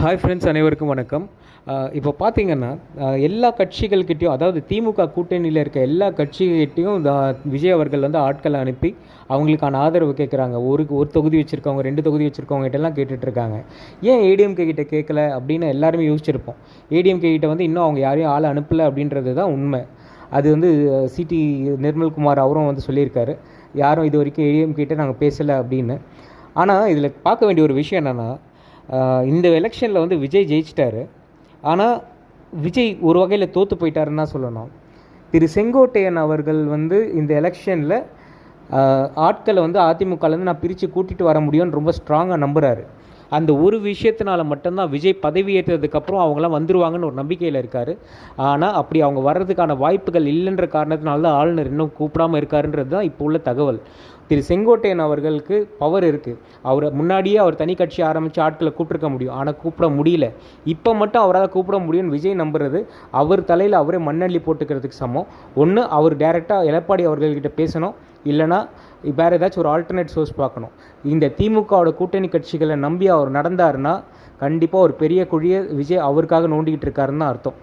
Hi friends, அனைவருக்கும் வணக்கம். இப்போ பார்த்தீங்கன்னா எல்லா கட்சிகள்கிட்டையும், அதாவது திமுக கூட்டணியில் இருக்க எல்லா கட்சிகிட்டையும் விஜய் அவர்கள் வந்து ஆட்களை அனுப்பி அவங்களுக்கான ஆதரவு கேட்குறாங்க. ஒரு தொகுதி வச்சுருக்கவங்க, 2 தொகுதி வச்சுருக்கவங்ககிட்டலாம் கேட்டுட்ருக்காங்க. ஏன் ஏடிஎம்கே கிட்ட கேட்கல அப்படின்னு எல்லாருமே யோசிச்சிருப்போம். ஏடிஎம்கே கிட்ட வந்து இன்னும் அவங்க யாரையும் ஆளை அனுப்பலை அப்படின்றது தான் உண்மை. அது வந்து சிடி நிர்மல்குமார் அவரும் வந்து சொல்லியிருக்காரு, யாரும் இது வரைக்கும் ஏடிஎம்கே கிட்ட நாங்கள் பேசலை அப்படின்னு. ஆனால் இதில் பார்க்க வேண்டிய ஒரு விஷயம் என்னென்னா, இந்த எலெக்ஷனில் வந்து விஜய் ஜெயிச்சிட்டாரு. ஆனால் விஜய் ஒரு வகையில் தோற்று போயிட்டாருன்னு தான் சொல்லணும். திரு செங்கோட்டையன் அவர்கள் வந்து இந்த எலெக்ஷனில் ஆட்களை வந்து அதிமுகலேருந்து நான் பிரித்து கூட்டிகிட்டு வர முடியும்னு ரொம்ப ஸ்ட்ராங்காக நம்புகிறாரு. அந்த ஒரு விஷயத்தினால மட்டும்தான் விஜய் பதவி ஏற்றதுக்கப்புறம் அவங்களாம் வந்துடுவாங்கன்னு ஒரு நம்பிக்கையில் இருக்கார். ஆனால் அப்படி அவங்க வர்றதுக்கான வாய்ப்புகள் இல்லைன்ற காரணத்தினால தான் ஆளுநர் இன்னும் கூப்பிடாமல் இருக்காருன்றது தான் இப்போ உள்ள தகவல். திரு செங்கோட்டையன் அவர்களுக்கு பவர் இருக்குது. அவரை முன்னாடியே அவர் தனி கட்சி ஆரம்பித்து ஆட்களை கூப்பிட்ருக்க முடியும், ஆனால் கூப்பிட முடியல. இப்போ மட்டும் அவரால் கூப்பிட முடியும்னு விஜய் நம்புறது அவர் தலையில் அவரே மண்ணள்ளி போட்டுக்கிறதுக்கு சமம். ஒன்று அவர் டைரெக்டாக எடப்பாடி அவர்கள்கிட்ட பேசணும், இல்லைனா வேறு ஏதாச்சும் ஒரு ஆல்டர்னேட் சோர்ஸ் பார்க்கணும். இந்த திமுகவோட கூட்டணி கட்சிகளை நம்பி அவர் நடந்தாருன்னா கண்டிப்பாக ஒரு பெரிய குழியை விஜய் அவருக்காக நோண்டிக்கிட்டு இருக்காருன்னு தான் அர்த்தம்.